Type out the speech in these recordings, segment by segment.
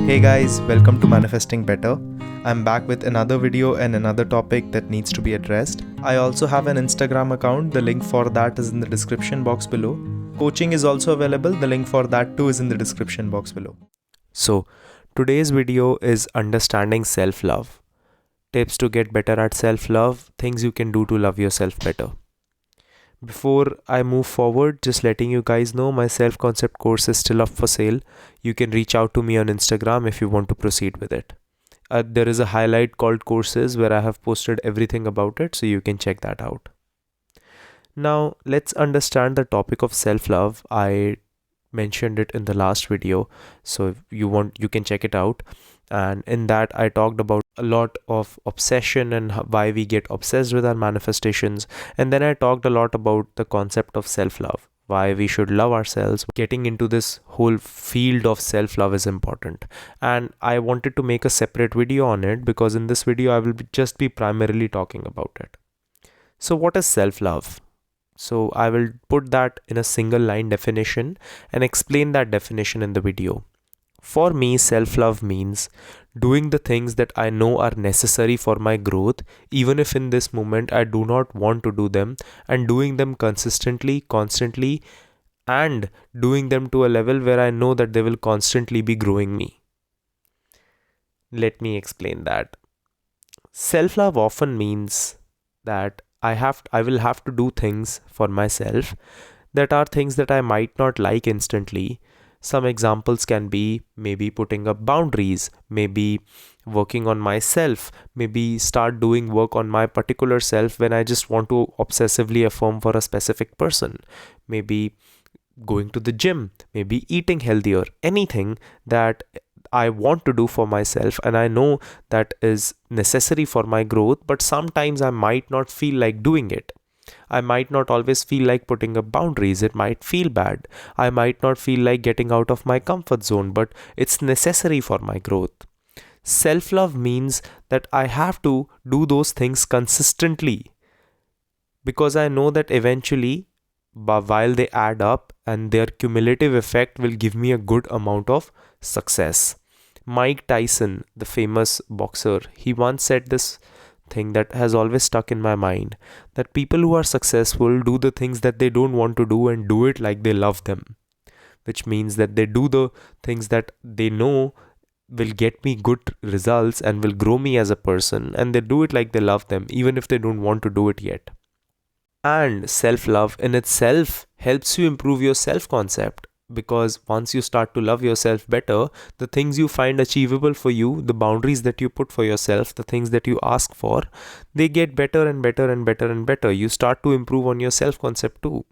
Hey guys, welcome to Manifesting Better. I'm back with another video and another topic that needs to be addressed. I also have an Instagram account, the link for that is in the description box below. Coaching is also available, the link for that too is in the description box below. So, today's video is understanding self-love. Tips to get better at self-love, things you can do to love yourself better. Before I move forward, just letting you guys know my self-concept course is still up for sale. You can reach out to me on Instagram if you want to proceed with it. There is a highlight called courses where I have posted everything about it, so you can check that out. Now, let's understand the topic of self-love. I mentioned it in the last video, so if you want, you can check it out. And in that, I talked about a lot of obsession and why we get obsessed with our manifestations. And then I talked a lot about the concept of self-love, why we should love ourselves. Getting into this whole field of self-love is important. And I wanted to make a separate video on it because in this video, I will just be primarily talking about it. So what is self-love? So I will put that in a single line definition and explain that definition in the video. For me, self-love means doing the things that I know are necessary for my growth, even if in this moment I do not want to do them, and doing them consistently, constantly, and doing them to a level where I know that they will constantly be growing me. Let me explain that. Self-love often means that I will have to do things for myself that are things that I might not like instantly. Some examples can be maybe putting up boundaries, maybe working on myself, maybe start doing work on my particular self when I just want to obsessively affirm for a specific person, maybe going to the gym, maybe eating healthier, anything that I want to do for myself and I know that is necessary for my growth, but sometimes I might not feel like doing it. I might not always feel like putting up boundaries. It might feel bad. I might not feel like getting out of my comfort zone, but it's necessary for my growth. Self-love means that I have to do those things consistently because I know that eventually, while they add up and their cumulative effect will give me a good amount of success. Mike Tyson, the famous boxer, he once said this thing that has always stuck in my mind, that people who are successful do the things that they don't want to do and do it like they love them, which means that they do the things that they know will get me good results and will grow me as a person, and they do it like they love them even if they don't want to do it yet. And self-love in itself helps you improve your self-concept. Because once you start to love yourself better, the things you find achievable for you, the boundaries that you put for yourself, the things that you ask for, they get better and better and better and better. You start to improve on your self-concept too.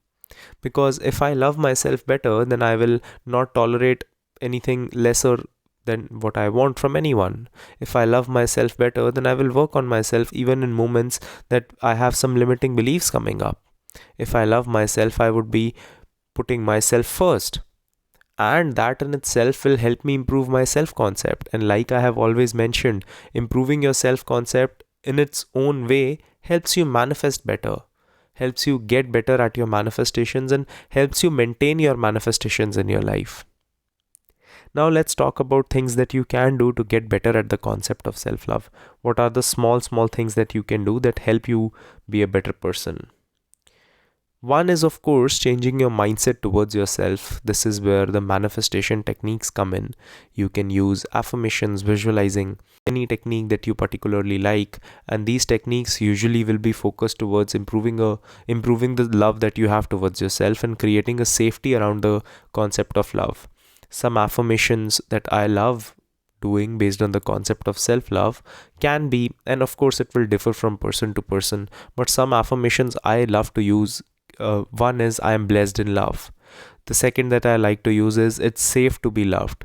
Because if I love myself better, then I will not tolerate anything lesser than what I want from anyone. If I love myself better, then I will work on myself even in moments that I have some limiting beliefs coming up. If I love myself, I would be putting myself first, and that in itself will help me improve my self-concept. And like I have always mentioned, improving your self-concept in its own way helps you manifest better, helps you get better at your manifestations, and helps you maintain your manifestations in your life. Now let's talk about things that you can do to get better at the concept of self-love. What are the small things that you can do that help you be a better person? One is, of course, changing your mindset towards yourself. This is where the manifestation techniques come in. You can use affirmations, visualizing, any technique that you particularly like. And these techniques usually will be focused towards improving the love that you have towards yourself and creating a safety around the concept of love. Some affirmations that I love doing based on the concept of self-love can be, and of course it will differ from person to person, but some affirmations I love to use. One is I am blessed in love. The second that I like to use is it's safe to be loved.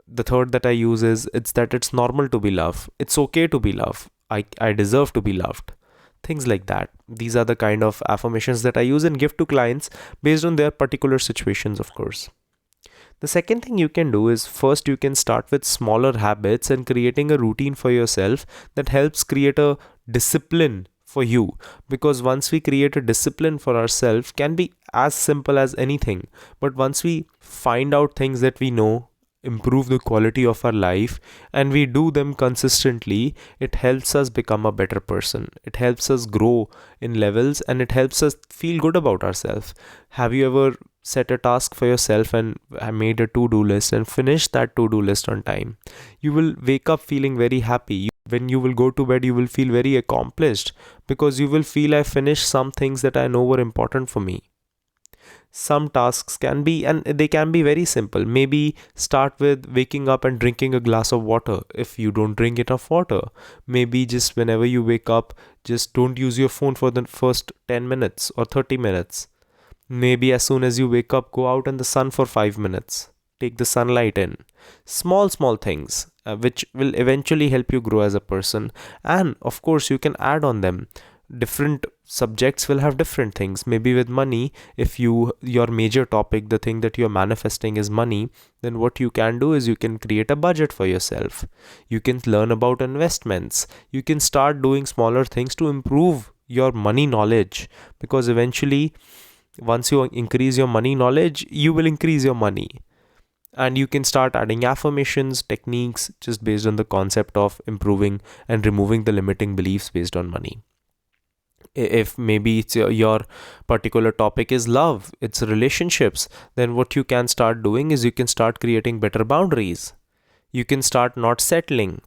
The third that I use is it's normal to be loved. It's okay to be loved. I deserve to be loved. Things like that. These are the kind of affirmations that I use and give to clients based on their particular situations, of course. The second thing you can do is, first you can start with smaller habits and creating a routine for yourself that helps create a discipline for you. Because once we create a discipline for ourselves, can be as simple as anything, but once we find out things that we know improve the quality of our life, and we do them consistently, it helps us become a better person. It helps us grow in levels, and it helps us feel good about ourselves. Have you ever set a task for yourself and made a to-do list and finished that to-do list on time? You will wake up feeling very happy. When you will go to bed, you will feel very accomplished, because you will feel, I finished some things that I know were important for me. Some tasks can be, and they can be very simple. Maybe start with waking up and drinking a glass of water if you don't drink enough water. Maybe just whenever you wake up, just don't use your phone for the first 10 minutes or 30 minutes. Maybe as soon as you wake up, go out in the sun for 5 minutes. Take the sunlight in. Small things which will eventually help you grow as a person. And of course, you can add on them. Different subjects will have different things. Maybe with money, if your major topic, the thing that you're manifesting is money, then what you can do is you can create a budget for yourself. You can learn about investments. You can start doing smaller things to improve your money knowledge, because eventually once you increase your money knowledge, you will increase your money. And you can start adding affirmations, techniques, just based on the concept of improving and removing the limiting beliefs based on money. If maybe it's your particular topic is love, it's relationships, then what you can start doing is you can start creating better boundaries. You can start not settling.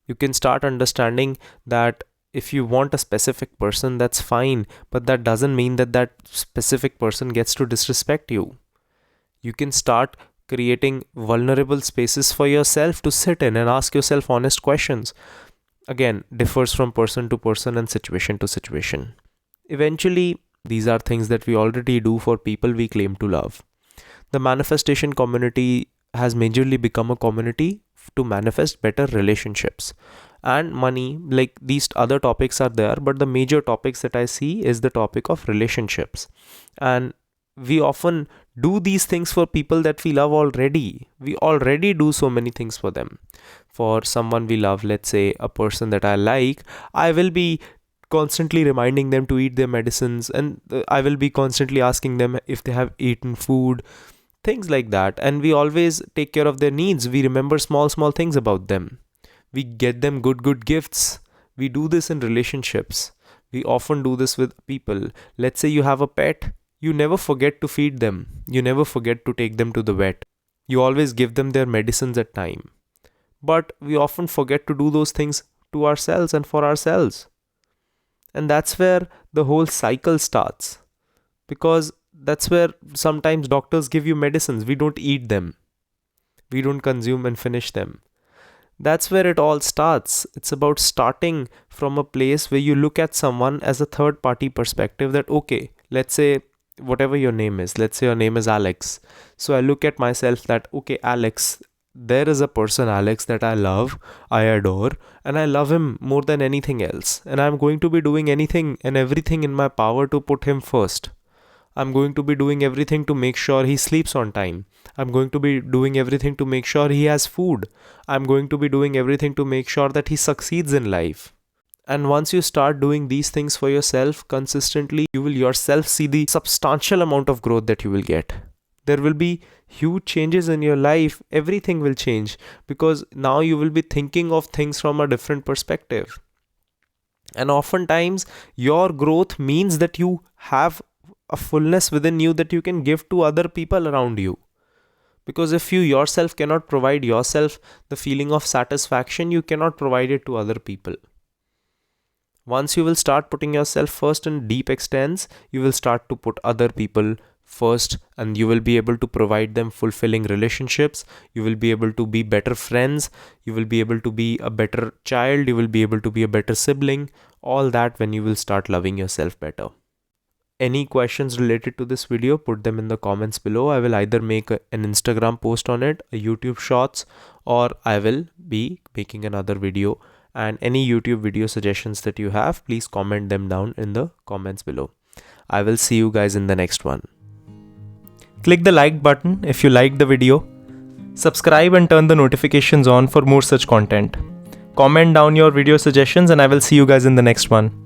You can start understanding that if you want a specific person, that's fine, but that doesn't mean that that specific person gets to disrespect you. You can start creating vulnerable spaces for yourself to sit in and ask yourself honest questions. Again, differs from person to person and situation to situation. Eventually, these are things that we already do for people we claim to love. The manifestation community has majorly become a community to manifest better relationships. And money, like these other topics are there, but the major topics that I see is the topic of relationships. And we often do these things for people that we love already. We already do so many things for them. For someone we love, let's say a person that I like, I will be constantly reminding them to eat their medicines, and I will be constantly asking them if they have eaten food, things like that. And we always take care of their needs. We remember small things about them. We get them good gifts. We do this in relationships. We often do this with people. Let's say you have a pet. You never forget to feed them. You never forget to take them to the vet. You always give them their medicines at time. But we often forget to do those things to ourselves and for ourselves. And that's where the whole cycle starts. Because that's where sometimes doctors give you medicines. We don't eat them. We don't consume and finish them. That's where it all starts. It's about starting from a place where you look at someone as a third party perspective that, okay, let's say whatever your name is, let's say your name is Alex. So I look at myself that, okay, Alex, there is a person, Alex, that I love, I adore, and I love him more than anything else. And I'm going to be doing anything and everything in my power to put him first. I'm going to be doing everything to make sure he sleeps on time. I'm going to be doing everything to make sure he has food. I'm going to be doing everything to make sure that he succeeds in life. And once you start doing these things for yourself consistently, you will yourself see the substantial amount of growth that you will get. There will be huge changes in your life. Everything will change because now you will be thinking of things from a different perspective. And oftentimes, your growth means that you have a fullness within you that you can give to other people around you. Because if you yourself cannot provide yourself the feeling of satisfaction, you cannot provide it to other people. Once you will start putting yourself first in deep extents, you will start to put other people first, and you will be able to provide them fulfilling relationships. You will be able to be better friends. You will be able to be a better child. You will be able to be a better sibling. All that when you will start loving yourself better. Any questions related to this video, put them in the comments below. I will either make an Instagram post on it, a YouTube shorts, or I will be making another video. And any YouTube video suggestions that you have, please comment them down in the comments below. I will see you guys in the next one. Click the like button if you liked the video. Subscribe and turn the notifications on for more such content. Comment down your video suggestions and I will see you guys in the next one.